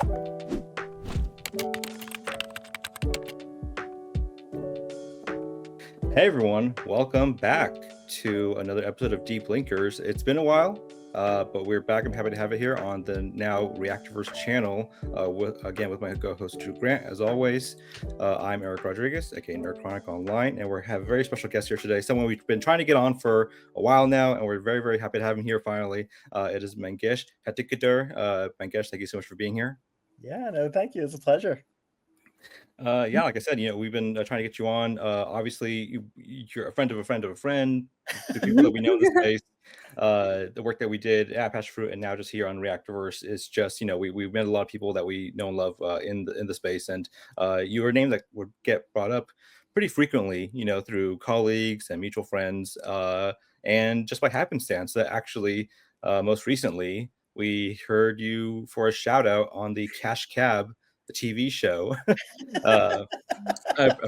Hey everyone, welcome back to another episode of Deep Linkers. It's been a while, but we're back. I'm happy to have it here on the now Reactorverse channel, with my co-host Drew Grant. As always, I'm Eric Rodriguez, aka Nerd Chronic Online, and we have a very special guest here today, someone we've been trying to get on for a while now, and we're very, very happy to have him here finally. It is Mangesh Hattikudur. Mangesh, thank you so much for being here. Yeah, no, thank you. It's a pleasure. Like I said, we've been trying to get you on. Obviously, you're a friend of a friend of a friend. The people that we know in the space, the work that we did at Passion Fruit, and now just here on Reactorverse is just, we've met a lot of people that we know and love in the space, and you were a name that would get brought up pretty frequently, through colleagues and mutual friends, and just by happenstance that actually most recently we heard you for a shout out on the Cash Cab, the TV show. I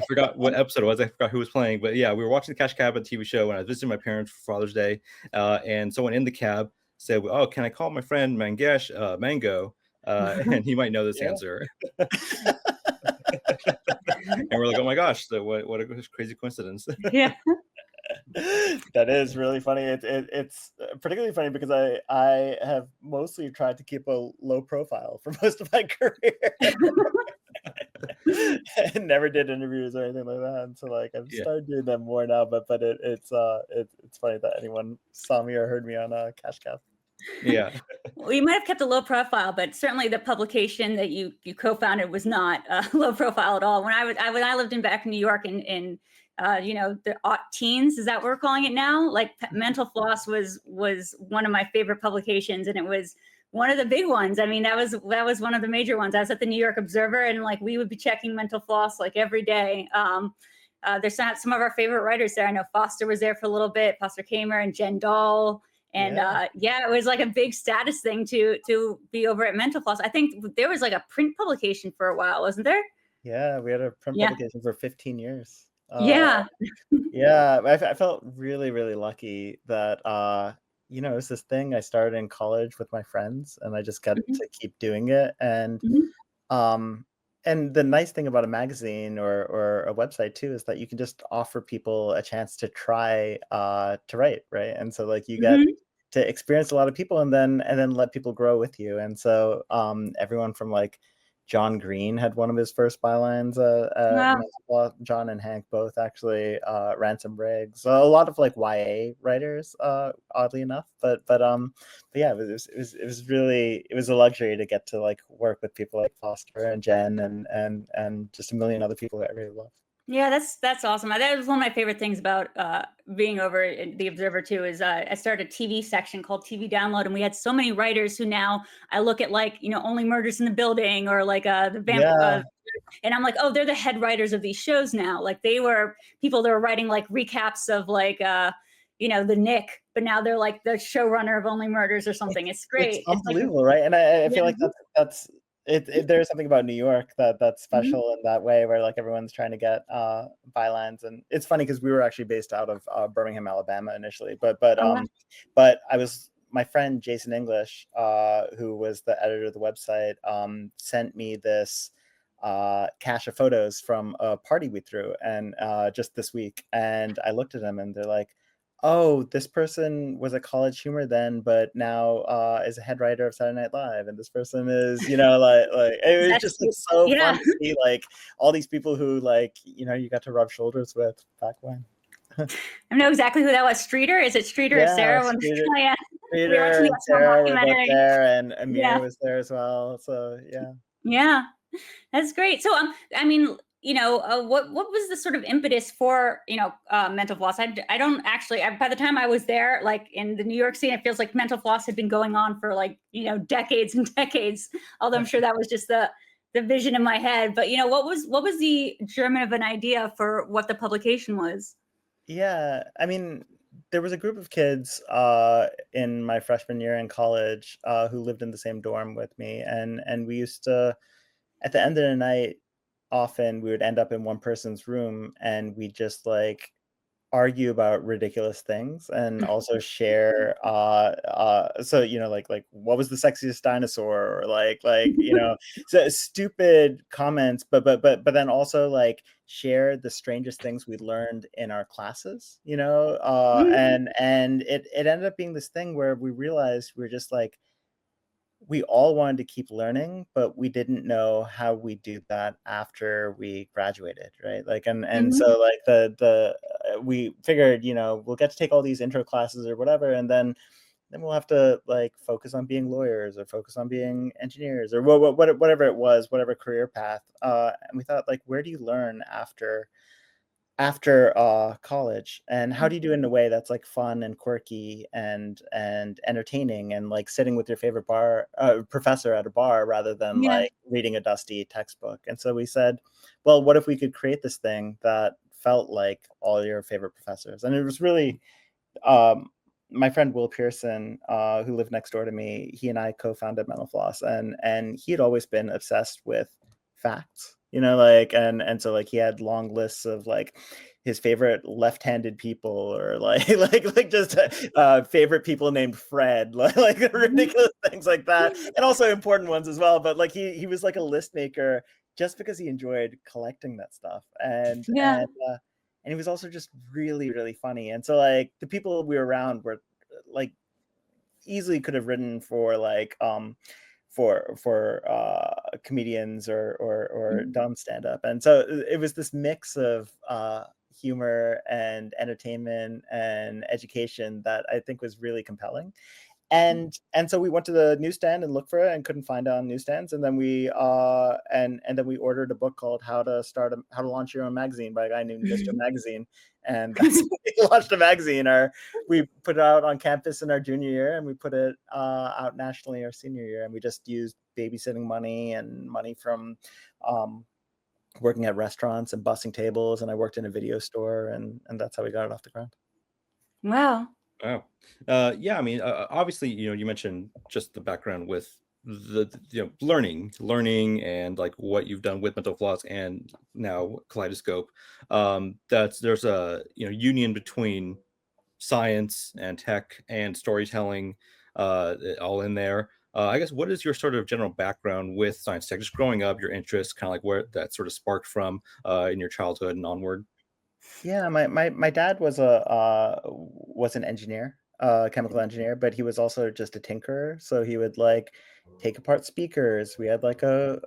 forgot what episode it was. I forgot who was playing, but yeah, we were watching the Cash Cab, a TV show, when I was visiting my parents for Father's Day, and someone in the cab said, "Oh, can I call my friend Mangesh Mango?" And he might know this answer. And we're like, "Oh my gosh, what a crazy coincidence!" Yeah. That is really funny. It's particularly funny because I have mostly tried to keep a low profile for most of my career. And never did interviews or anything like that. And so I've started doing them more now, but it's funny that anyone saw me or heard me on Cash Cab. Yeah. Well, you might have kept a low profile, but certainly the publication that you co-founded was not low profile at all. When I lived back in New York in the teens, is that what we're calling it now? Like Mental Floss was one of my favorite publications, and it was one of the big ones. I mean, that was one of the major ones. I was at the New York Observer, and we would be checking Mental Floss every day. There's some of our favorite writers there. I know Foster was there for a little bit, Foster Kamer and Jen Dahl. And it was like a big status thing to be over at Mental Floss. I think there was a print publication for a while, wasn't there? Yeah, we had a print publication for 15 years. Yeah. I felt really, really lucky that it was this thing I started in college with my friends, and I just got to keep doing it. And and the nice thing about a magazine or a website too is that you can just offer people a chance to try to write, right? And so you get to experience a lot of people, and then let people grow with you. And so everyone from John Green had one of his first bylines. John and Hank both actually ran some rigs. So a lot of YA writers, oddly enough. But yeah, it was a luxury to get to work with people like Foster and Jen and just a million other people that I really love. Yeah, that's awesome. That was one of my favorite things about being over in the Observer too. Is I started a TV section called TV Download, and we had so many writers who now I look at Only Murders in the Building or the Vampire, and I'm like, oh, they're the head writers of these shows now. They were people that were writing recaps of the Nick, but now they're the showrunner of Only Murders or something. It's great. It's unbelievable, right? And I feel like that's. There's something about New York that's special in that way, where everyone's trying to get bylines. And it's funny because we were actually based out of Birmingham, Alabama initially, but my friend Jason English, who was the editor of the website, sent me this cache of photos from a party we threw and just this week, and I looked at them and they're like, oh, this person was a College Humor then, but now is a head writer of Saturday Night Live, and this person is, it was just so fun to see all these people who you got to rub shoulders with back when. I know exactly who that was. Streeter? Is it Streeter or Sarah? Streeter and Sarah were both there, and Amir was there as well. So yeah, that's great. So what was the sort of impetus for Mental Floss? I don't actually. By the time I was there, in the New York scene, it feels like Mental Floss had been going on for decades and decades. Although I'm sure that was just the vision in my head. But what was the germ of an idea for what the publication was? Yeah, I mean, there was a group of kids in my freshman year in college who lived in the same dorm with me, and we used to, at the end of the night, often we would end up in one person's room and we just argue about ridiculous things and also share so like what was the sexiest dinosaur, or so stupid comments, but then also like share the strangest things we learned in our classes, and it ended up being this thing where we realized we're just like, we all wanted to keep learning, but we didn't know how we do that after we graduated, right? Like, and so like we figured, we'll get to take all these intro classes or whatever, and then we'll have to like focus on being lawyers or focus on being engineers or whatever it was, whatever career path. And we thought, like, where do you learn after college, and how do you do it in a way that's like fun and quirky and entertaining, and like sitting with your favorite professor at a bar rather than like reading a dusty textbook. And so we said, well, what if we could create this thing that felt like all your favorite professors? And it was really my friend Will Pearson, who lived next door to me, he and I co-founded Mental Floss, and he had always been obsessed with facts, and so like he had long lists of like his favorite left-handed people, or like just favorite people named Fred, like ridiculous things like that, and also important ones as well. But like he was like a list maker just because he enjoyed collecting that stuff, and he was also just really, really funny. And so like the people we were around were like easily could have written for like for comedians or done stand-up. And so it was this mix of humor and entertainment and education that I think was really compelling. And so we went to the newsstand and looked for it and couldn't find it on newsstands. And then we and then we ordered a book called How to Launch Your Own Magazine by a guy named Mr. Magazine. And that's when we launched a magazine. We put it out on campus in our junior year, and we put it out nationally our senior year. And we just used babysitting money and money from working at restaurants and bussing tables. And I worked in a video store, and that's how we got it off the ground. Wow. Wow. Yeah, I mean, obviously, you mentioned just the background with the learning and like what you've done with Mental Floss and now Kaleidoscope. There's a union between science and tech and storytelling, all in there. I guess, what is your sort of general background with science tech? Just growing up, your interest, kind of like where that sort of sparked from in your childhood and onward. Yeah, my dad was an engineer, chemical engineer, but he was also just a tinkerer. So he would like take apart speakers. We had like a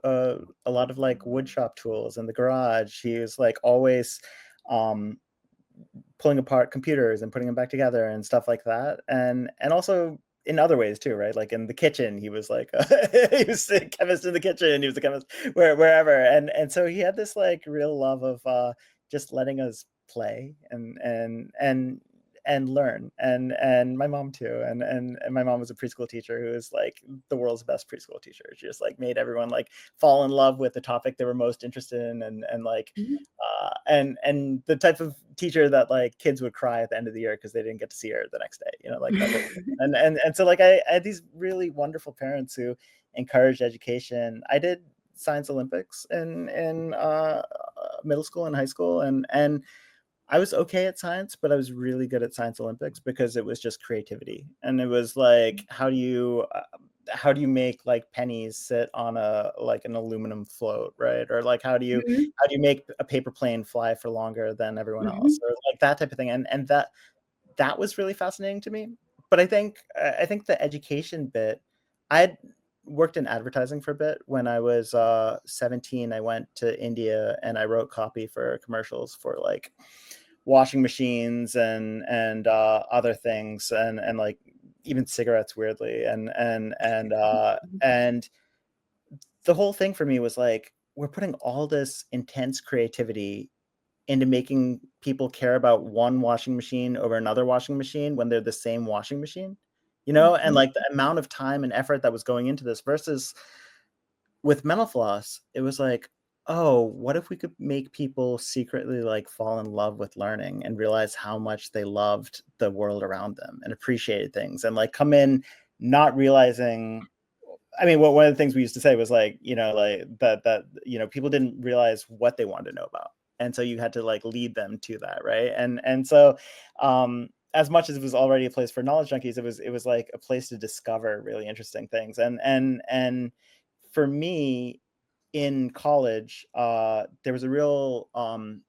lot of like wood shop tools in the garage. He was like always pulling apart computers and putting them back together and stuff like that. And also in other ways too, right? Like in the kitchen, he was like he was a chemist in the kitchen. He was a chemist wherever. And so he had this like real love of just letting us play and learn, and my mom too, and my mom was a preschool teacher who was like the world's best preschool teacher. She just like made everyone like fall in love with the topic they were most interested in, and like and the type of teacher that like kids would cry at the end of the year because they didn't get to see her the next day, like that. And so like I had these really wonderful parents who encouraged education. I did science Olympics in middle school and high school, and I was okay at science, but I was really good at science Olympics because it was just creativity. And it was like, how do you make like pennies sit on an aluminum float, right? Or like, how do you make a paper plane fly for longer than everyone else, or like that type of thing. And that was really fascinating to me. But I think the education bit, I had worked in advertising for a bit. When I was 17, I went to India and I wrote copy for commercials for like washing machines and other things, and like even cigarettes, weirdly, and the whole thing for me was like, we're putting all this intense creativity into making people care about one washing machine over another washing machine when they're the same washing machine, and like the amount of time and effort that was going into this, versus with Mental Floss, it was like, oh, what if we could make people secretly like fall in love with learning and realize how much they loved the world around them and appreciated things, and like come in not realizing. I mean, one of the things we used to say was like, like that people didn't realize what they wanted to know about. and so you had to like lead them to that, right? And so as much as it was already a place for knowledge junkies, it was like a place to discover really interesting things. And for me, in college, there was a real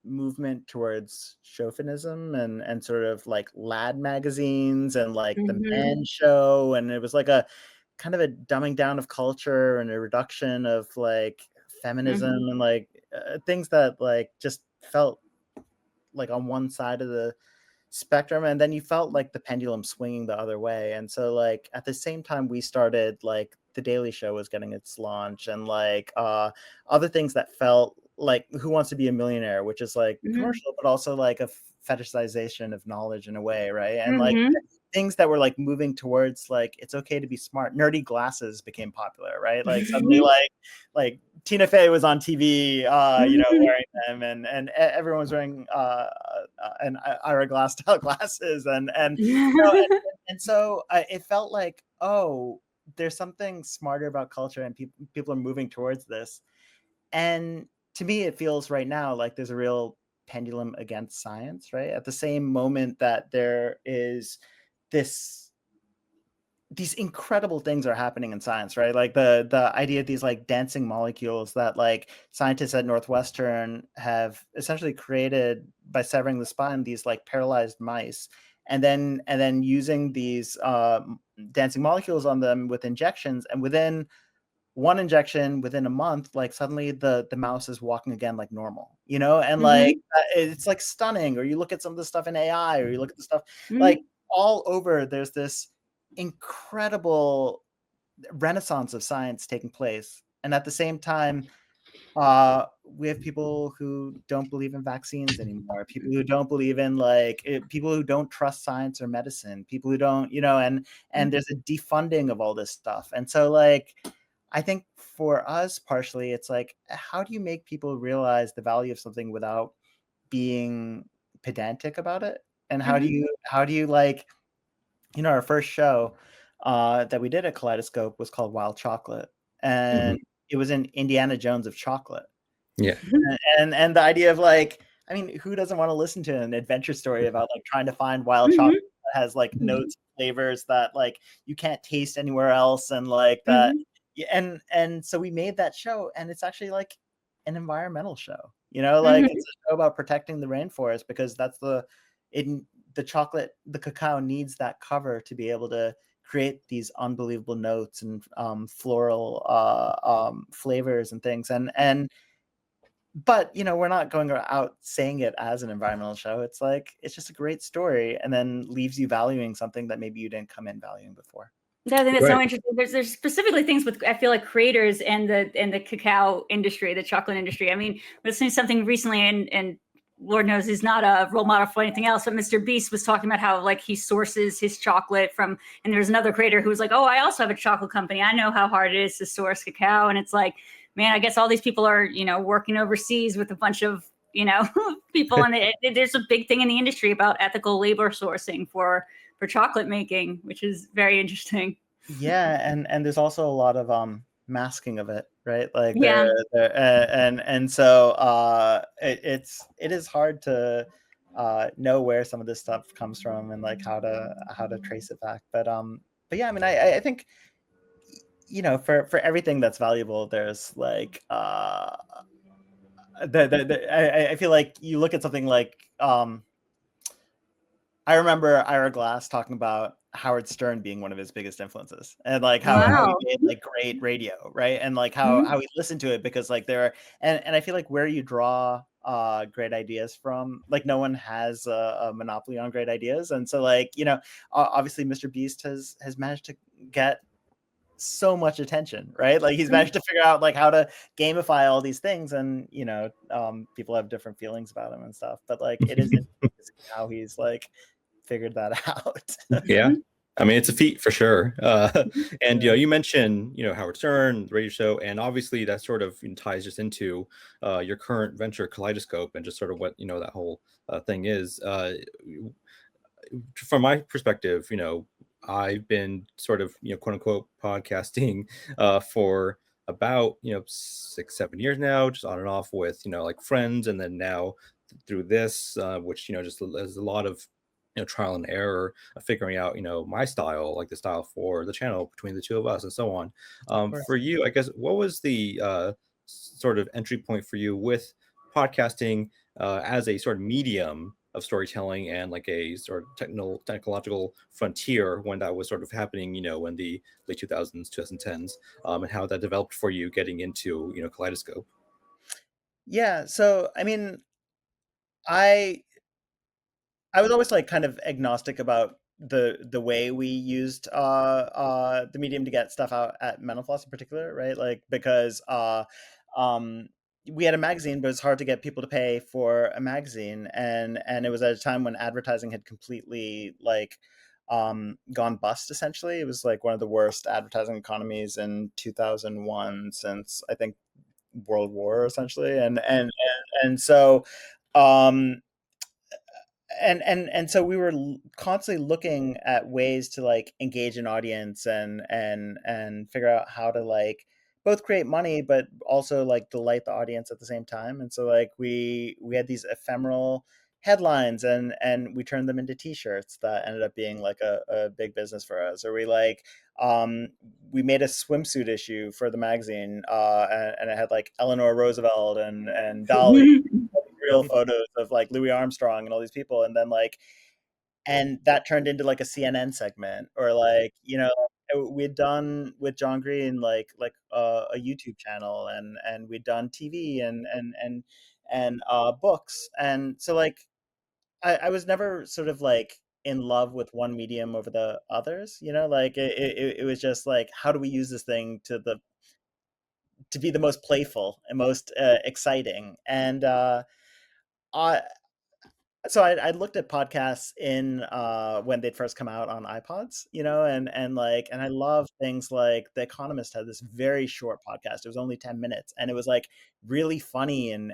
movement towards chauvinism and sort of like lad magazines and like the Man Show, and it was like a kind of a dumbing down of culture and a reduction of like feminism and like things that like just felt like on one side of the spectrum, and then you felt like the pendulum swinging the other way. And so like at the same time we started, like the Daily Show was getting its launch, and like other things that felt like Who Wants to Be a Millionaire, which is like commercial but also like a fetishization of knowledge in a way, right? And like things that were like moving towards like it's okay to be smart. Nerdy glasses became popular, right? Like suddenly like Tina Fey was on TV, you know, wearing them, and everyone was wearing an Ira Glass style glasses, and you know, and so it felt like, oh, there's something smarter about culture, and people are moving towards this. And to me, it feels right now like there's a real pendulum against science, right? At the same moment that there is these incredible things are happening in science, right? Like the idea of these like dancing molecules that like scientists at Northwestern have essentially created by severing the spine, these like paralyzed mice, and then using these dancing molecules on them with injections, and within one injection, within a month, like suddenly the mouse is walking again like normal, you know? And like it's like stunning. Or you look at some of the stuff in AI, or you look at the stuff like all over, there's this incredible renaissance of science taking place. And at the same time, we have people who don't believe in vaccines anymore, people who don't believe in like people who don't trust science or medicine, people who don't, you know, and there's a defunding of all this stuff. And so like I think for us, partially, it's like, how do you make people realize the value of something without being pedantic about it? And how do you like, you know, our first show that we did at Kaleidoscope was called Wild Chocolate, and it was in Indiana Jones of chocolate. Yeah. And the idea of like, I mean, who doesn't want to listen to an adventure story about like trying to find wild chocolate that has like notes, flavors that like you can't taste anywhere else, and like that. And so we made that show, and it's actually like an environmental show, you know, like it's a show about protecting the rainforest, because that's the chocolate, the cacao needs that cover to be able to create these unbelievable notes and floral flavors and things. But you know, we're not going out saying it as an environmental show. It's like it's just a great story, and then leaves you valuing something that maybe you didn't come in valuing before. Yeah, I think that's so interesting. There's specifically things with, I feel like, creators and the cacao industry, the chocolate industry. I mean, listening to something recently, and Lord knows he's not a role model for anything else, but Mr. Beast was talking about how like he sources his chocolate from, and there's another creator who was like, oh, I also have a chocolate company. I know how hard it is to source cacao. And it's like, man, I guess all these people are, you know, working overseas with a bunch of, you know, people. And there's a big thing in the industry about ethical labor sourcing for chocolate making, which is very interesting. Yeah, and there's also a lot of masking of it, right? Like and so it is hard to know where some of this stuff comes from, and like how to trace it back. But yeah, I mean, I think, you know, for everything that's valuable, there's like I feel like you look at something like I remember Ira Glass talking about Howard Stern being one of his biggest influences, and like how he made like great radio, right? And like how he listened to it, because like there are, and I feel like where you draw great ideas from, like no one has a monopoly on great ideas. And so like, you know, obviously Mr. Beast has managed to get so much attention, right? Like he's managed to figure out like how to gamify all these things, and you know, people have different feelings about him and stuff, but like it is interesting to see how he's like figured that out. Yeah, I mean, it's a feat for sure. And you know, you mentioned, you know, Howard Stern, the radio show, and obviously that sort of ties just into your current venture, Kaleidoscope, and just sort of what, you know, that whole thing is. From my perspective, you know, I've been sort of, you know, quote unquote podcasting for about 6-7 years now, just on and off with like friends, and then now through this, which just there's a lot of trial and error of figuring out my style, like the style for the channel between the two of us and so on. For you, I guess, what was the sort of entry point for you with podcasting as a sort of medium of storytelling and like a sort of technological frontier when that was sort of happening, in the late 2000s, 2010s, and how that developed for you getting into, Kaleidoscope? Yeah, so I mean, I I was always like kind of agnostic about the way we used the medium to get stuff out at Mental Floss in particular, right? Like because um we had a magazine, but it's hard to get people to pay for a magazine, and it was at a time when advertising had completely like gone bust essentially. It was like one of the worst advertising economies in 2001 since I think World War essentially. And so um and so we were constantly looking at ways to like engage an audience and figure out how to like both create money but also like delight the audience at the same time. And so like we had these ephemeral headlines and we turned them into t-shirts that ended up being like a big business for us. Or we like um we made a swimsuit issue for the magazine, and it had like Eleanor Roosevelt and Dolly, real photos of like Louis Armstrong and all these people, and then like and that turned into like a CNN segment. Or like we'd done with John Green a YouTube channel, and we'd done TV and books. And so like I was never sort of like in love with one medium over the others, like it was just like, how do we use this thing to be the most playful and most exciting. And I so I looked at podcasts in when they'd first come out on iPods, and I love things like The Economist had this very short podcast. It was only 10 minutes, and it was like really funny, and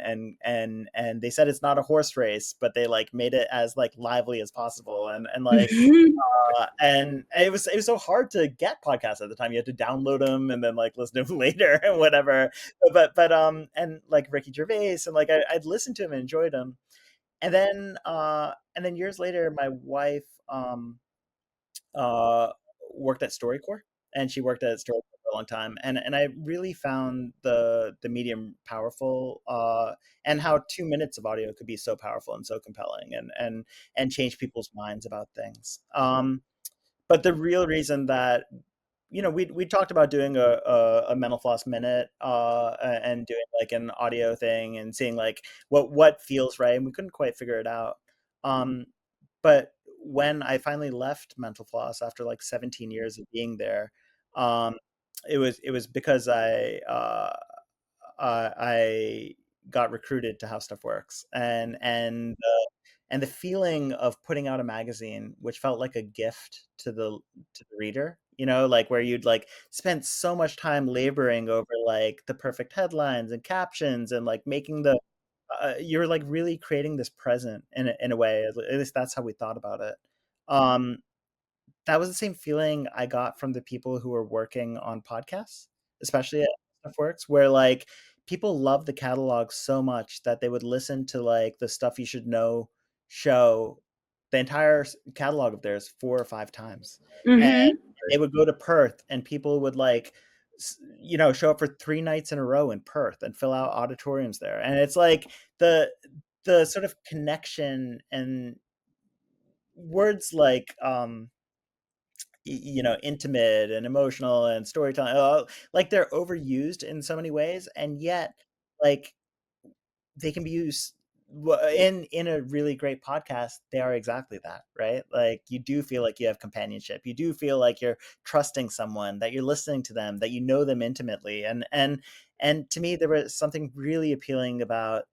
they said it's not a horse race, but they like made it as like lively as possible. And it was so hard to get podcasts at the time. You had to download them and then like listen to them later and whatever. But and like Ricky Gervais, and like I'd listen to him and enjoyed him. And then years later, my wife uh, worked at StoryCorps, and she worked at StoryCorps for a long time. And I really found the medium powerful, and how 2 minutes of audio could be so powerful and so compelling, and change people's minds about things. But the real reason that we talked about doing a Mental Floss minute, and doing like an audio thing and seeing like what feels right, and we couldn't quite figure it out. Um, but when I finally left Mental Floss after like 17 years of being there, um, it was because I got recruited to How Stuff Works, and the feeling of putting out a magazine, which felt like a gift to the reader, like where you'd like spent so much time laboring over like the perfect headlines and captions, and like making the you're like really creating this present in a way. At least that's how we thought about it. Um, that was the same feeling I got from the people who were working on podcasts, especially at Stuff Works, where like people love the catalog so much that they would listen to like the Stuff You Should Know show, the entire catalog of theirs 4 or 5 times. And Hmm. they would go to Perth, and people would like show up for 3 nights in a row in Perth and fill out auditoriums there. And it's like the sort of connection and words like intimate and emotional and storytelling, like they're overused in so many ways, and yet like they can be used in a really great podcast. They are exactly that, right? Like you do feel like you have companionship, you do feel like you're trusting someone, that you're listening to them, that you know them intimately. And to me, there was something really appealing about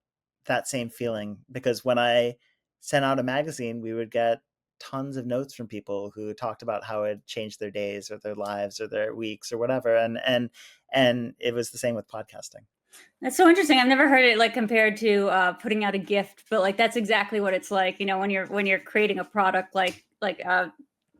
that same feeling, because when I sent out a magazine, we would get tons of notes from people who talked about how it changed their days or their lives or their weeks or whatever. And it was the same with podcasting. That's so interesting. I've never heard it like compared to putting out a gift, but like that's exactly what it's like. When you're creating a product, well,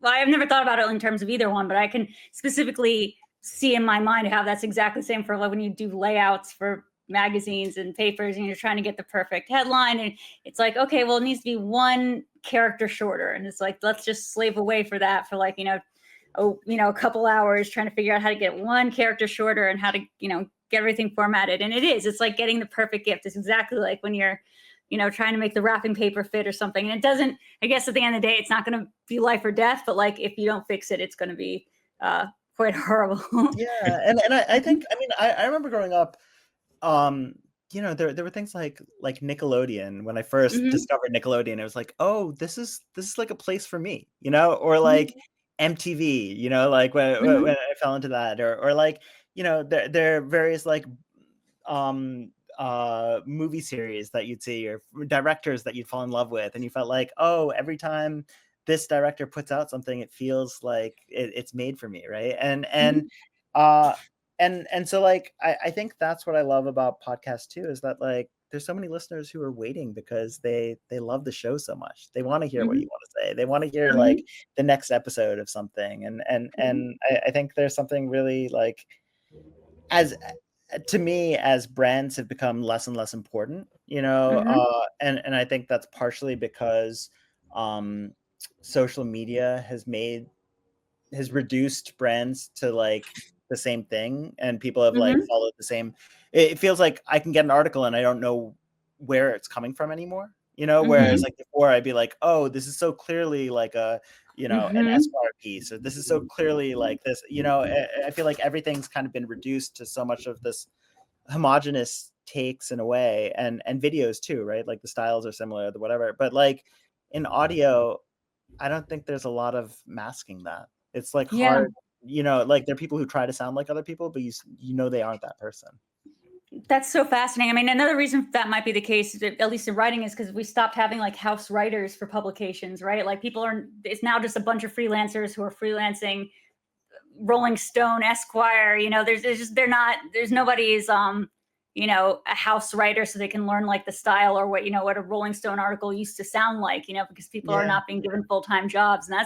I've never thought about it in terms of either one, but I can specifically see in my mind how that's exactly the same for like when you do layouts for magazines and papers and you're trying to get the perfect headline, and it's like, okay, well, it needs to be one character shorter, and it's like, let's just slave away for that for like, a couple hours trying to figure out how to get one character shorter and how to, get everything formatted. And it's like getting the perfect gift. It's exactly like when you're, trying to make the wrapping paper fit or something. And it doesn't, I guess at the end of the day, it's not going to be life or death, but like if you don't fix it, it's going to be quite horrible. Yeah. And I think, I mean, I remember growing up, there were things like Nickelodeon. When I first discovered Nickelodeon, it was like, oh, this is like a place for me, or like MTV, like when I fell into that, or like, there are various like movie series that you'd see, or directors that you'd fall in love with, and you felt like, oh, every time this director puts out something, it feels like it's made for me, right? And so like I think that's what I love about podcasts too, is that like there's so many listeners who are waiting because they love the show so much. They want to hear what you want to say. They want to hear like the next episode of something. And I think there's something really like, as to me, as brands have become less and less important, and I think that's partially because social media has reduced brands to like the same thing, and people have like followed the same. It feels like I can get an article and I don't know where it's coming from anymore, whereas like before I'd be like, oh, this is so clearly like a an Esquire piece, or this is so clearly like this. I feel like everything's kind of been reduced to so much of this homogenous takes in a way, and videos too, right? Like the styles are similar, the whatever, but like in audio, I don't think there's a lot of masking that. It's like hard, like there are people who try to sound like other people, but they aren't that person. That's so fascinating. I mean, another reason that might be the case, at least in writing, is because we stopped having like house writers for publications, right? Like it's now just a bunch of freelancers who are freelancing. Rolling Stone, Esquire, there's nobody's, a house writer so they can learn like the style or what a Rolling Stone article used to sound like, because people are not being given full-time jobs. And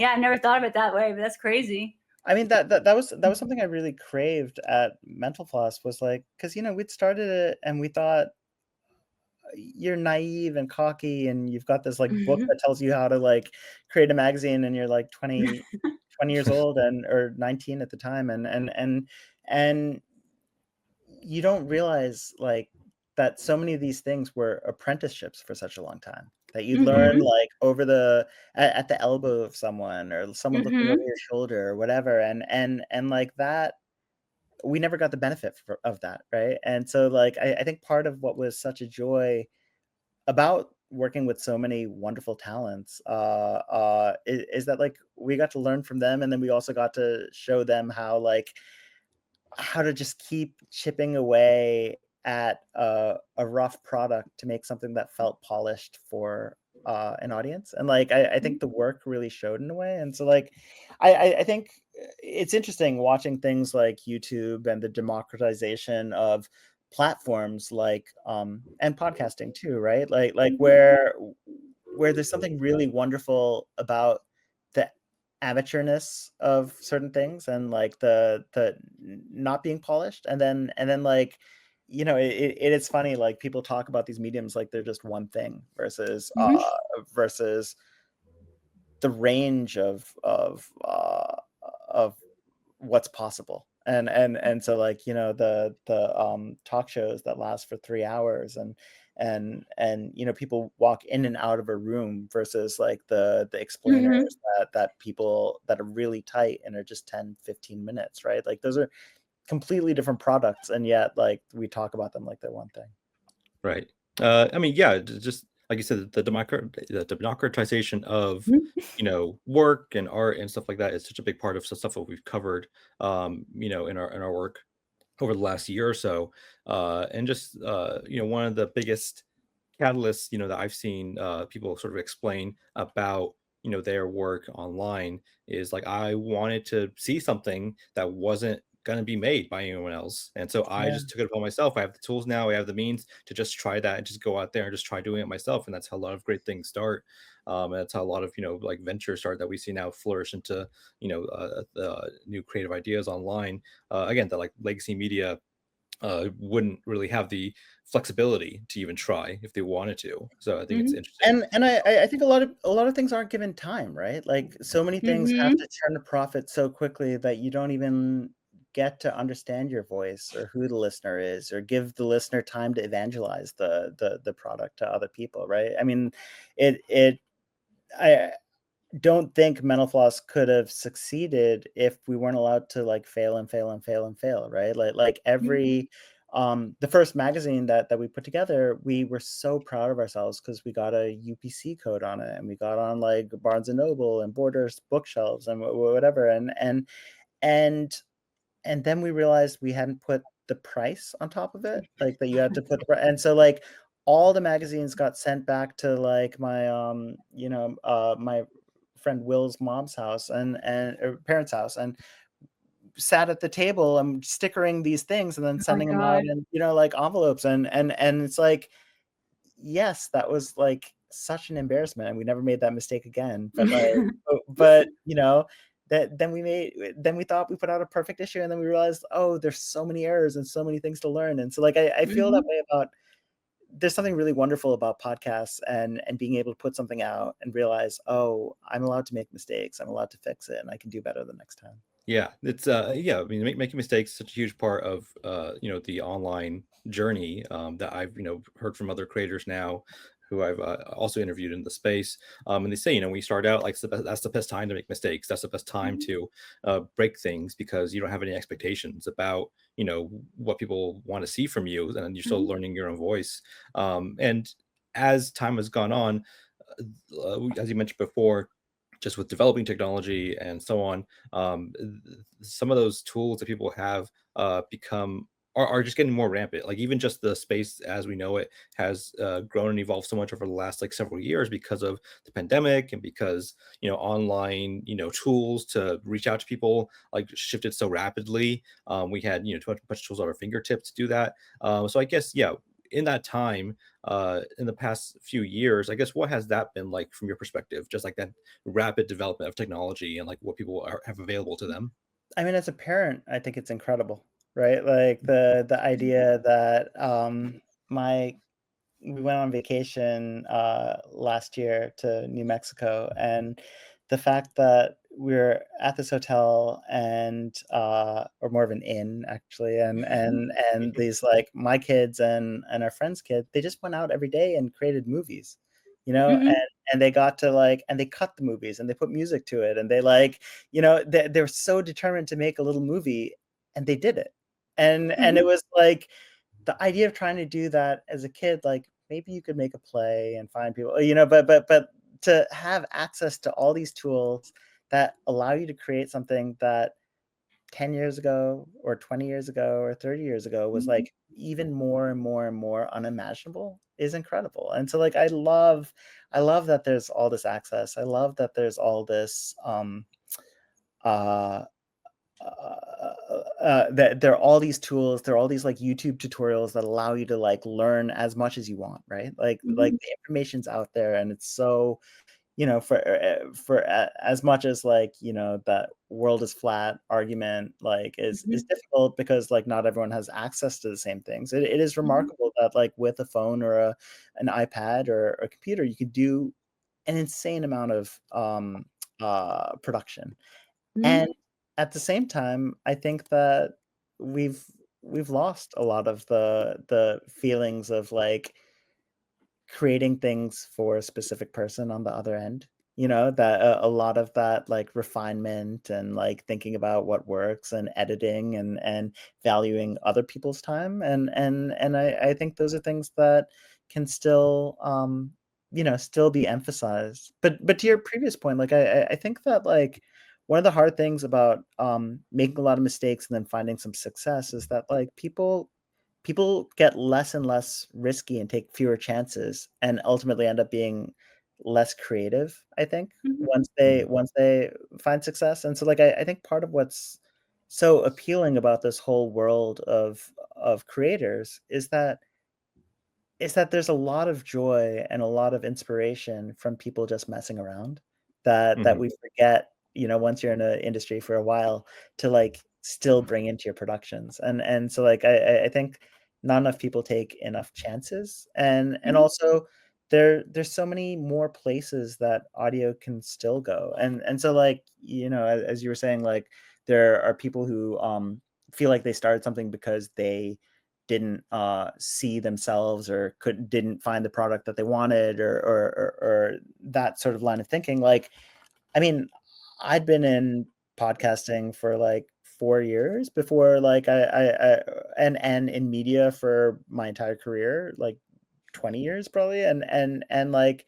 I've never thought of it that way, but that's crazy. I mean, that was something I really craved at Mental Floss, was like, because we'd started it and we thought, you're naive and cocky and you've got this like book that tells you how to like create a magazine, and you're like 20 years old or 19 at the time, and you don't realize like that so many of these things were apprenticeships for such a long time, that you learn like at the elbow of someone, or someone looking over your shoulder or whatever, and like that, we never got the benefit of that, right? And so like I think part of what was such a joy about working with so many wonderful talents is that like we got to learn from them, and then we also got to show them how to just keep chipping away at a rough product to make something that felt polished for an audience. And like I think the work really showed in a way. And so like I think it's interesting watching things like YouTube and the democratization of platforms like and podcasting too, right? Like where there's something really wonderful about the amateurness of certain things, and like the not being polished, and then like it is funny, like people talk about these mediums like they're just one thing versus the range of what's possible. And so like the talk shows that last for 3 hours, and people walk in and out of a room, versus like the explainers that people that are really tight and are just 10-15 minutes, right? Like those are completely different products, and yet like we talk about them like they're one thing. Right. I mean, yeah, just like you said, the democratization of work and art and stuff like that is such a big part of stuff that we've covered in our work over the last year or so. And just one of the biggest catalysts that I've seen people sort of explain about their work online is like, I wanted to see something that wasn't gonna be made by anyone else. And so I Yeah. just took it upon myself. I have the tools now, I have the means to just try that and just go out there and just try doing it myself. And that's how a lot of great things start. And that's how a lot of, like ventures start that we see now flourish into, new creative ideas online. Again, that like legacy media wouldn't really have the flexibility to even try if they wanted to. So I think it's Mhm. interesting. And I think a lot of things aren't given time, right? Like so many things have Mhm. to turn to profit so quickly that you don't even get to understand your voice or who the listener is or give the listener time to evangelize the product to other people, right? I mean, it I don't think Mental Floss could have succeeded if we weren't allowed to like fail and fail and fail and fail, right? Like Mhm. every the first magazine that we put together, we were so proud of ourselves because we got a UPC code on it and we got on like Barnes and Noble and Borders bookshelves and whatever and and then we realized we hadn't put the price on top of it, like, that you had to put the and so, like, all the magazines got sent back to, like, my, my friend Will's mom's house and or parents' house, and sat at the table and stickering these things and then Oh my sending them out God. in, like, envelopes, and it's like, yes, that was, like, such an embarrassment, and we never made that mistake again, but, like but, that then we thought we put out a perfect issue, and then we realized, "Oh, there's so many errors and so many things to learn," and so, like, I feel that Mhm. way about there's something really wonderful about podcasts and being able to put something out and realize, "Oh, I'm allowed to make mistakes, I'm allowed to fix it, and I can do better the next time." Yeah, it's yeah, I mean making mistakes is such a huge part of the online journey that I've heard from other creators now who I've also interviewed in the space. And they say, when you start out, like that's the best time to make mistakes. That's the best time Mhm. to break things because you don't have any expectations about what people want to see from you, and you're still Mhm. learning your own voice. And as time has gone on, as you mentioned before, just with developing technology and so on, some of those tools that people have become are just getting more rampant. Like even just the space as we know it has grown and evolved so much over the last like several years because of the pandemic and because online tools to reach out to people like shifted so rapidly. We had too much tools at our fingertips to do that. So I guess yeah, in that time, in the past few years, I guess what has that been like from your perspective? Just like that rapid development of technology and like what people have available to them. I mean, as a parent, I think it's incredible, right? Like, the idea that, my we went on vacation last year to New Mexico, and the fact that we're at this hotel and or more of an inn actually, and these like my kids and our friends' kids, they just went out every day and created movies, Mhm. and they got to like and they cut the movies and they put music to it and they like they're so determined to make a little movie and they did it and it Mhm. was like the idea of trying to do that as a kid, like, maybe you could make a play and find people, but to have access to all these tools that allow you to create something that 10 years ago or 20 years ago or 30 years ago was, Mhm. like, even more and more and more unimaginable is incredible, and so, like, I love that there's all this access. I love that there's all this, uh that there are all these tools, there are all these like YouTube tutorials that allow you to like learn as much as you want, right? Like Mhm. the information's out there, and it's so for as much as like that world is flat argument like is Mhm. difficult because like not everyone has access to the same things. It is Mhm. remarkable that like with a phone or an iPad or a computer, you can do an insane amount of production and Mhm. at the same time, I think that we've we've lost a lot of the feelings of, like, creating things for a specific person on the other end, that a lot of that, like, refinement and, like, thinking about what works and editing and valuing other people's time, and I think those are things that can still, still be emphasized. But to your previous point, like, I think that, like, one of the hard things about, making a lot of mistakes and then finding some success is that, like, people get less and less risky and take fewer chances and ultimately end up being less creative, I think, Mhm. once they Mhm. once they find success, and so, like, I think part of what's so appealing about this whole world of creators is that there's a lot of joy and a lot of inspiration from people just messing around that Mhm. we forget, once you're in an industry for a while, to like still bring into your productions. And so like I think not enough people take enough chances, and Mhm. also there's so many more places that audio can still go. And so like, as you were saying, like there are people who feel like they started something because they didn't see themselves or didn't find the product that they wanted, or that sort of line of thinking. Like, I mean, I'd been in podcasting for like 4 years before, like and in media for my entire career, like 20 years probably, and like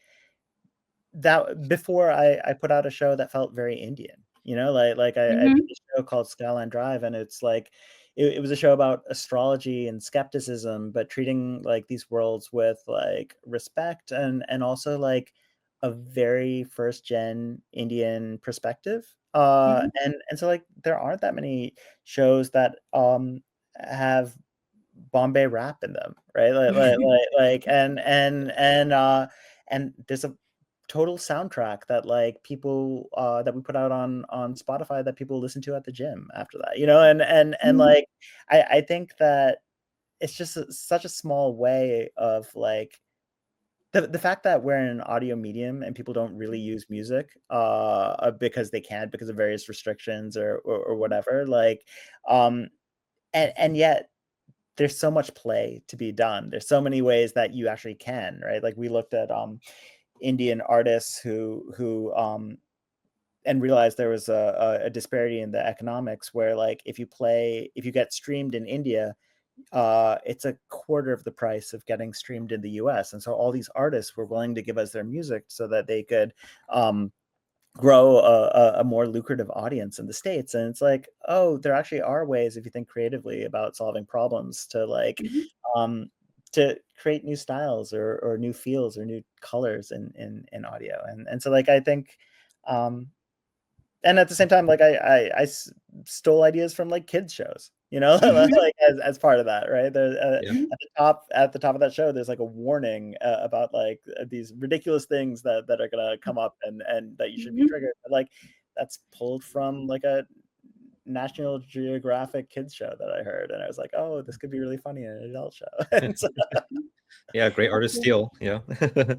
that before I put out a show that felt very Indian, like I did Mhm. a show called Skyline Drive, and it's like it was a show about astrology and skepticism, but treating like these worlds with like respect, and also like a very first gen Indian perspective. Mhm. And so like there aren't that many shows that have Bombay rap in them, right? And there's a total soundtrack that like people that we put out on Spotify that people listen to at the gym after that, and Mhm. like I think that it's just such a small way of like the fact that we're in an audio medium and people don't really use music because they can't, because of various restrictions or whatever, like um and yet there's so much play to be done. There's so many ways that you actually can, right? Like we looked at Indian artists who and realized there was a disparity in the economics where like if you get streamed in India, it's a quarter of the price of getting streamed in the US. And so all these artists were willing to give us their music so that they could um, grow a more lucrative audience in the States. And it's like, oh, there actually are ways, if you think creatively about solving problems, to like Mhm. um to create new styles or new feels or new colors in audio. And so like I think and at the same time, like stole ideas from like kids shows, Mhm. like as part of that, right? There Yeah. Mhm. at the top of that show, there's like a warning about like these ridiculous things that are gonna come up, and that you should be Mhm. triggered. But like that's pulled from like a National Geographic kids show that I heard, and I was like, oh, this could be really funny in an adult show. And so, Yeah, great artist steal, yeah.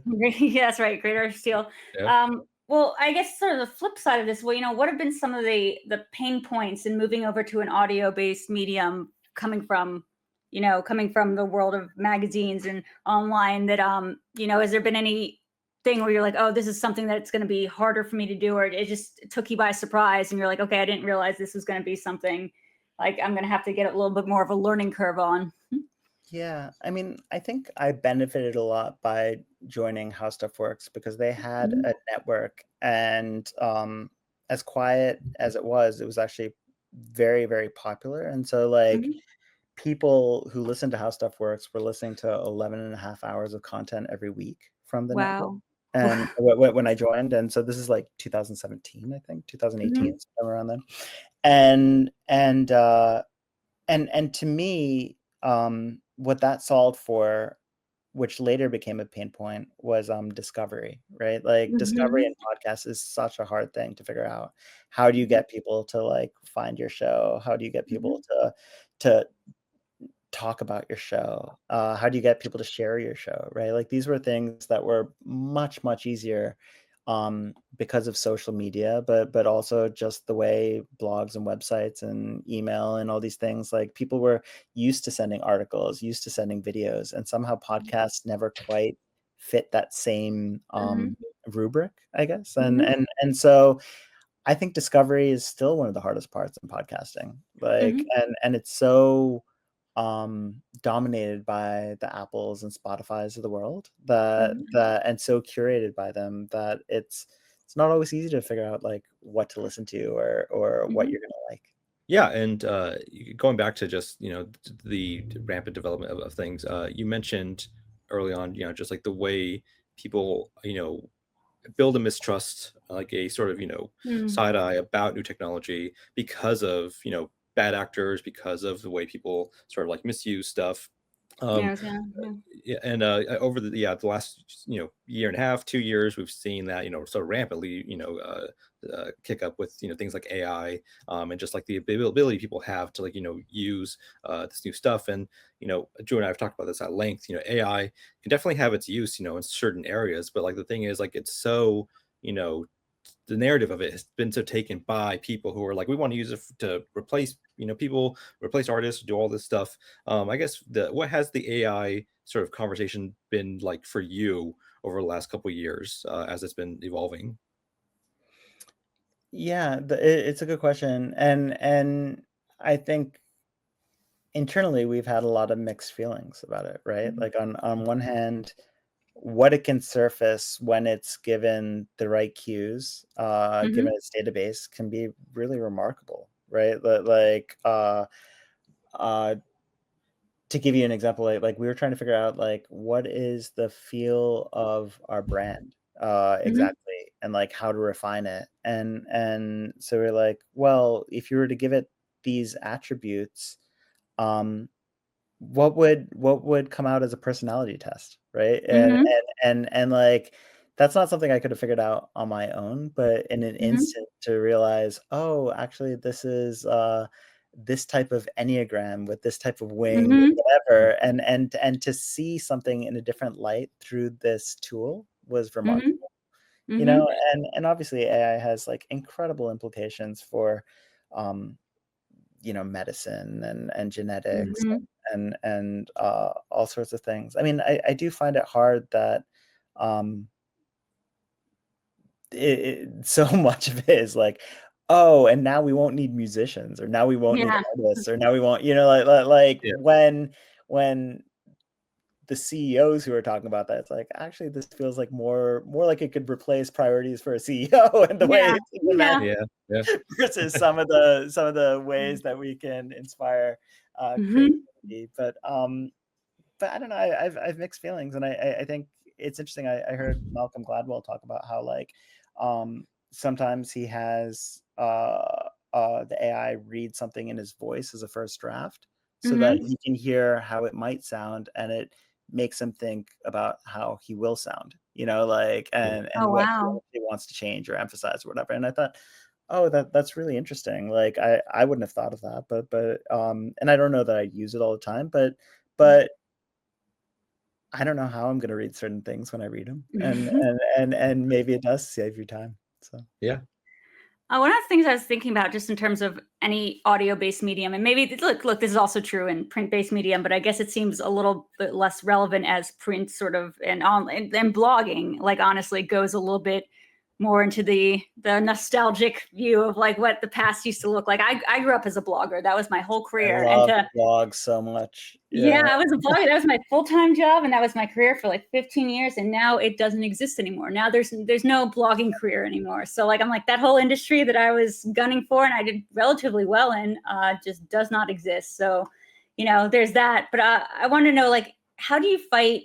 Yeah, that's right. Greater steel. Yeah. Well, I guess sort of the flip side of this. Well, what have been some of the pain points in moving over to an audio based medium, coming from the world of magazines and online? That has there been any thing where you're like, oh, this is something that's going to be harder for me to do, or it just took you by surprise, and you're like, okay, I didn't realize this was going to be something like I'm going to have to get a little bit more of a learning curve on. yeah, I mean, I think I benefited a lot by joining How Stuff Works because they had Mhm. a network, and as quiet as it was actually very, very popular. And so like Mhm. people who listened to How Stuff Works were listening to 11 and a half hours of content every week from the network. Wow. And when I joined, and so this is like 2017, I think 2018, Mhm. somewhere around then. And to me, what that solved for, which later became a pain point, was discovery, right? Like discovery in Mhm. podcasts is such a hard thing to figure out. How do you Mhm. get people to like find your show? How do you get people Mhm. to talk about your show? How do you get people to share your show, right? Like these were things that were much, much easier because of social media, but also just the way blogs and websites and email and all these things, like people were used to sending articles, used to sending videos, and somehow podcasts never quite fit that same Mhm. rubric, I guess. And Mhm. and and so I think discovery is still one of the hardest parts in podcasting. Like, Mhm. and it's so dominated by the Apples and Spotify's of the world, Mhm. and so curated by them that it's not always easy to figure out like what to listen to or what Mhm. you're gonna like. Yeah, and, going back to just, the rampant development of things, you mentioned early on, just, like, the way people, build a mistrust, like a sort of, Mhm. side eye about new technology because of, bad actors because of the way people sort of like misuse stuff. Yeah, Um, yeah, and over the last year and a half, 2 years, we've seen that sort of rampantly kick up with things like AI, and just like the ability people have to like use this new stuff. And Drew and I have talked about this at length. AI can definitely have its use in certain areas, but like the thing is like it's so you know the narrative of it has been so taken by people who are like, we want to use it to replace, people, replace artists, do all this stuff. I guess what has the AI sort of conversation been like for you over the last couple of years as it's been evolving? Yeah, it's a good question, and I think internally we've had a lot of mixed feelings about it, right? Like on one hand, what it can surface when it's given the right cues, given hmm its database, can be really remarkable, right? Uh, to give you an example, like we were trying to figure out like what is the feel of our brand hmm exactly, and like how to refine it, and so we're like, well, if you were to give it these attributes, um what would come out as a personality test, right? And hmm and and like that's not something I could have figured out on my own, but in an hmm instant to realize, oh, actually this is this type of enneagram with this type of wing, hmm whatever, and to see something in a different light through this tool was hmm remarkable. You hmm know, and obviously AI has like incredible implications for um medicine and genetics hmm and all sorts of things. I mean, I do find it hard that um, so much of it is like, oh, and now we won't need musicians, or now we won't need Yeah. artists, or now we won't, like Yeah. when the CEOs who are talking about that, it's like, actually, this feels like more like it could replace priorities for a CEO and the way Yeah. it's implemented, Yeah. Yeah. Yeah. versus some of the ways that we can inspire hmm creativity. But I don't know. I've mixed feelings, and I think it's interesting. I heard Malcolm Gladwell talk about how like sometimes he has the AI read something in his voice as a first draft, so that hmm he can hear how it might sound, and it makes him think about how he will sound. Like Yeah. and Oh, what wow. he wants to change or emphasize or whatever. And I thought, oh, that's really interesting. Like I wouldn't have thought of that, but and I don't know that I use it all the time, but I don't know how I'm gonna read certain things when I read them, and maybe it does save you time, so Yeah. One of the things I was thinking about, just in terms of any audio-based medium, and maybe look, this is also true in print-based medium, but I guess it seems a little bit less relevant as print sort of and on and blogging. Like honestly, goes a little bit more into the nostalgic view of like what the past used to look like. I grew up as a blogger. That was my whole I career, and love to blogs so much. yeah, Yeah. I was a blogger. That was my full-time job, and that was my career for like 15 years. And now it doesn't exist anymore. Now there's no blogging career anymore. So like I'm like that whole industry that I was gunning for and I did relatively well in just does not exist. So there's that. But I want to know, like, how do you fight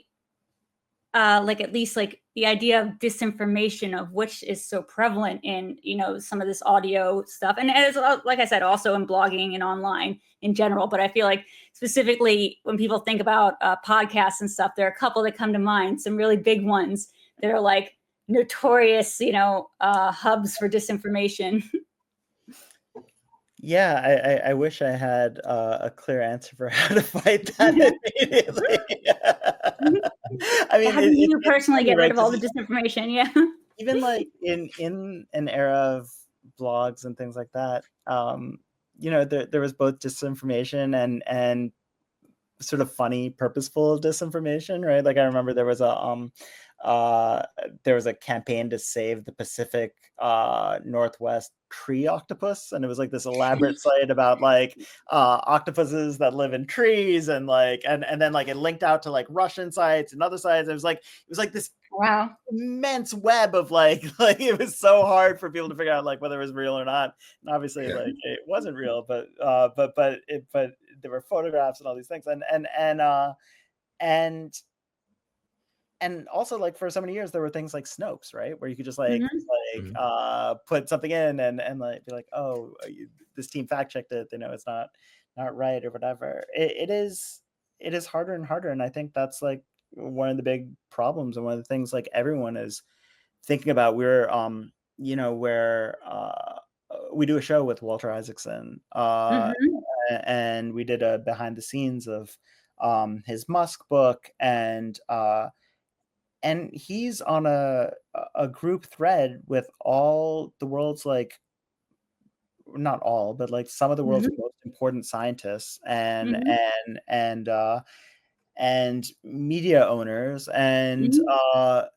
like at least like the idea of disinformation, of which is so prevalent in some of this audio stuff, and as like I said, also in blogging and online in general. But I feel like specifically when people think about podcasts and stuff, there are a couple that come to mind, some really big ones that are like notorious hubs for disinformation. Yeah, I wish I had a clear answer for how to fight that immediately. I mean, How do you it's personally funny, get rid right? of all 'Cause the disinformation? Yeah. even like in an era of blogs and things like that, there was both disinformation and sort of funny, purposeful disinformation, right? Like I remember uh there was a campaign to save the Pacific Northwest tree octopus, and it was like this elaborate site about like octopuses that live in trees, and like and then like it linked out to like Russian sites and other sites. It was like this Wow. immense web of like like it was so hard for people to figure out like whether it was real or not. And obviously Yeah. like it wasn't real, but there were photographs and all these things, and and also like for so many years there were things like Snopes, right, where you could just like Mhm. Mhm. put something in and like be like, oh, this team fact checked it, they know it's not right or whatever. It is harder and harder, and I think that's like one of the big problems and one of the things like everyone is thinking about. We're where we do a show with Walter Isaacson, Mhm. and we did a behind the scenes of his Musk book, and he's on a group thread with all the world's like, not all, but like some of the world's Mhm. most important scientists Mhm. and media owners Mhm.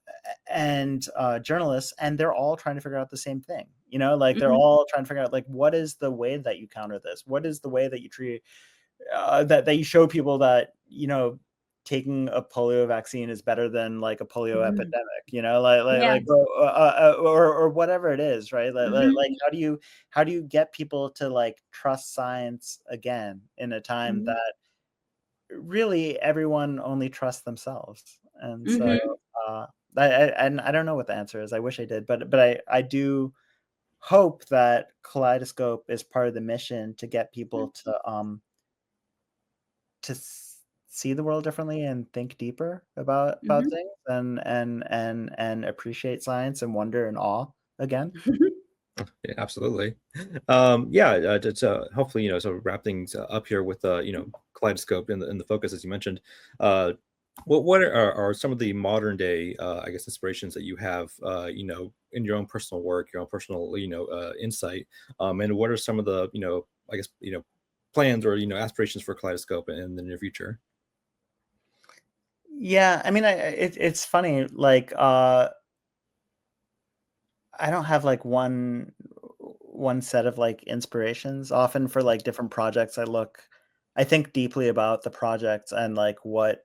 and journalists, and they're all trying to figure out the same thing. Like they're Mhm. all trying to figure out like what is the way that you counter this? What is the way that you treat that you show people that taking a polio vaccine is better than like a polio Mhm. epidemic, like Yes. or whatever it is, right? Like Mhm. how do you get people to like trust science again in a time Mhm. that really everyone only trusts themselves? And so Mhm. uh and I don't know what the answer is. I wish I did, but I do hope that Kaleidoscope is part of the mission to get people to see the world differently and think deeper about Mhm. things and appreciate science and wonder and awe again. Yeah, absolutely. Yeah, to hopefully, so wrap things up here with Kaleidoscope and the focus as you mentioned. Uh, what are some of the modern day, I guess, inspirations that you have, in your own personal work, your own personal, insight, and what are some of the, I guess, plans or aspirations for Kaleidoscope in the near future? Yeah, I mean, it's funny, like I don't have like one set of like inspirations. Often for like different projects, I think deeply about the projects and like what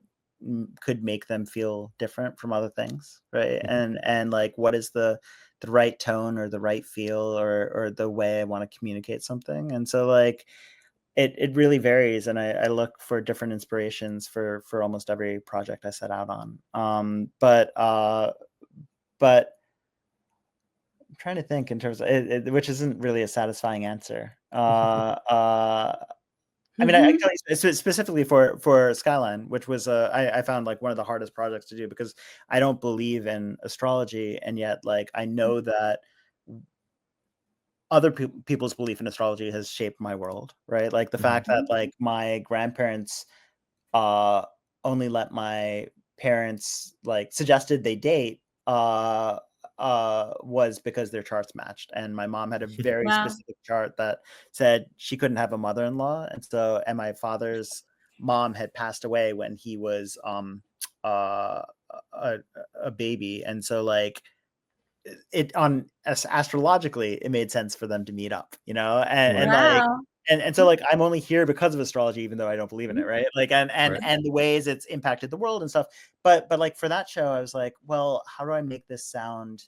could make them feel different from other things, right? Mhm. And like what is the right tone or the right feel or the way I want to communicate something. And so like it really varies, and I look for different inspirations for almost every project I set out on. But I'm trying to think in terms of which isn't really a satisfying answer. I mean, I can Mhm. tell you specifically for Skyline, which was I found like one of the hardest projects to do because I don't believe in astrology, and yet like I know that other people's belief in astrology has shaped my world, right? Like the fact that Mhm. like my grandparents uh only let my parents like suggested they date was because their charts matched, and my mom had a very Wow. specific chart that said she couldn't have a mother-in-law, and my father's mom had passed away when he was uh a, a baby, and so like it on astrologically it made sense for them to meet up, and Right, like Wow. and so like I'm only here because of astrology even though I don't believe in it, Mhm. right? Like right. and the ways it's impacted the world and stuff. But like for that show I was like, well, how do I make this sound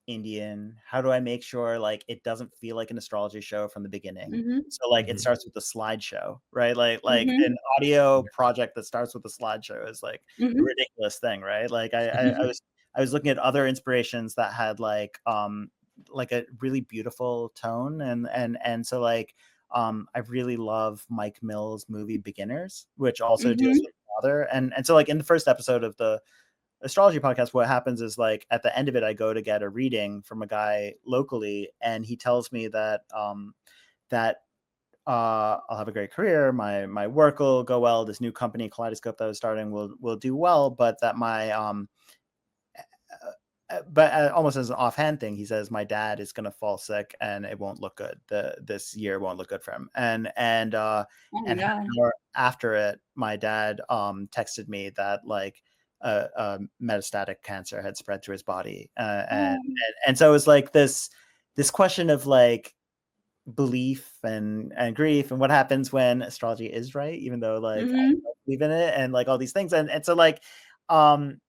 Indian? How do I make sure like it doesn't feel like an astrology show from the beginning? Mhm. So like it Mhm. starts with a slideshow, right? Like an Mhm. audio project that starts with a slideshow is like a Mhm. ridiculous thing, right? Like Mhm. I was looking at other inspirations that had like a really beautiful tone, and so like I really love Mike Mills' movie Beginners, which also deals Mhm. with father, and so like in the first episode of the astrology podcast, what happens is like at the end of it, I go to get a reading from a guy locally, and he tells me that I'll have a great career, my work will go well, this new company Kaleidoscope that I was starting will do well, but that my but almost as an offhand thing, he says my dad is going to fall sick and it won't look good. This year won't look good for him. Oh my And half God. an hour after it, my dad texted me that like a metastatic cancer had spread to his body, Oh. and so it was like this question of like belief and grief and what happens when astrology is right, even though like I Mhm. don't believe in it, and like all these things, and so like um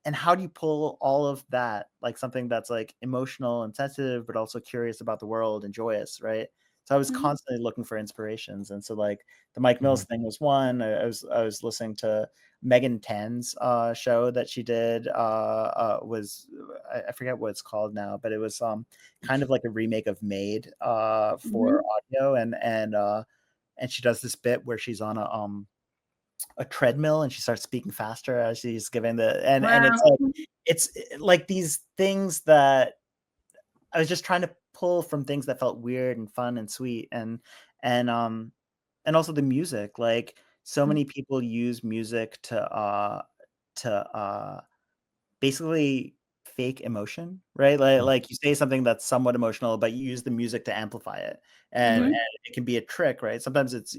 and how do you pull all of that, like something that's like emotional and sensitive, but also curious about the world and joyous, right? So I was Mhm. constantly looking for inspirations. And so like the Mike Mills Mhm. thing was one. I was listening to Megan Tan's show that she did. Was I forget what it's called now, but it was kind of like a remake of Made for Mhm. audio, and she does this bit where she's on a treadmill and she starts speaking faster as she's giving the and Wow. it's like these things that I was just trying to pull from things that felt weird and fun and sweet, and um and also the music. Like so Mhm. many people use music to basically fake emotion, right? Mhm. Like you say something that's somewhat emotional, but you use the music to amplify it, and Right. Mhm. it can be a trick, right? Sometimes it's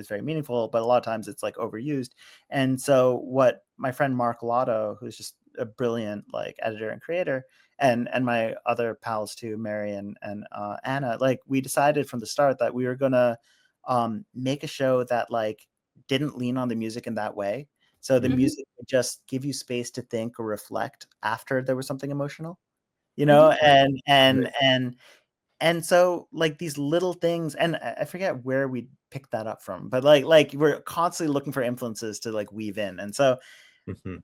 very meaningful, but a lot of times it's like overused. And so what my friend Mark Lotto, who's just a brilliant like editor and creator, and my other pals too, Mary and Anna, like we decided from the start that we were gonna make a show that like didn't lean on the music in that way, so the Mhm. Mhm. music would just give you space to think or reflect after there was something emotional, Mhm. Right. Right. and so like these little things, and I forget where we picked that up from, but like we're constantly looking for influences to like weave in. And so Mhm.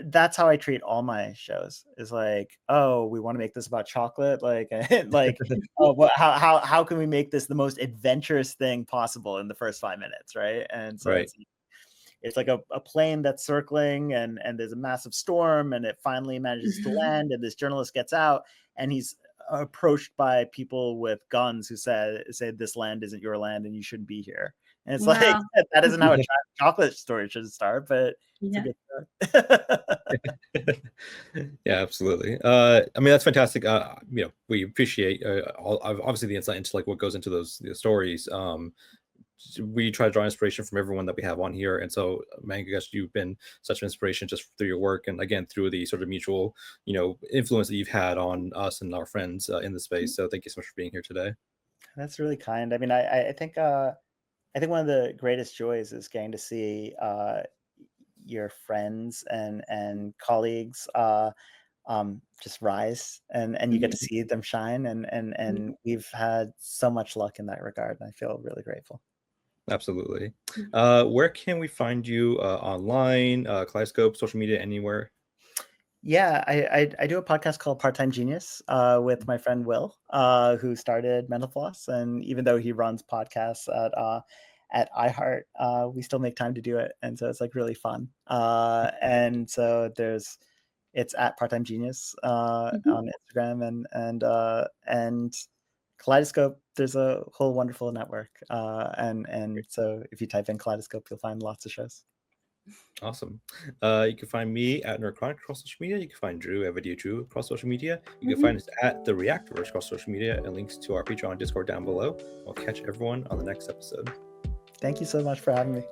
that's how I treat all my shows, is like, oh, we want to make this about chocolate, like like oh, what how can we make this the most adventurous thing possible in the first 5 minutes, right? And so Right. it's like a plane that's circling, and there's a massive storm, and it finally manages to land, and this journalist gets out, and he's approached by people with guns who say this land isn't your land and you shouldn't be here. And it's like Wow. that isn't how a chocolate story should start, but it's a Yeah. good start. Yeah, absolutely. I mean, that's fantastic. We appreciate obviously the insight into like what goes into those stories. We try to draw inspiration from everyone that we have on here, and so, man, I guess you've been such an inspiration just through your work, and again through the sort of mutual, influence that you've had on us and our friends in the space. So, thank you so much for being here today. That's really kind. I mean, I think one of the greatest joys is getting to see your friends and colleagues just rise, and you get to Mhm. see them shine, and we've had so much luck in that regard, and I feel really grateful. Absolutely. Where can we find you online? Kaleidoscope, social media, anywhere? Yeah, I do a podcast called Part Time Genius with my friend Will, who started Mental Floss, and even though he runs podcasts at iHeart, we still make time to do it, and so it's like really fun. And so it's at Part Time Genius Mhm. on Instagram, and Kaleidoscope. There's a whole wonderful network, and so if you type in Kaleidoscope, you'll find lots of shows. Awesome. You can find me at Nerdchronic across social media. You can find Drew at VIDEODREW across social media. You can find Mhm. us at the Reactorverse across social media, and links to our Patreon and Discord down below. I'll catch everyone on the next episode. Thank you so much for having me.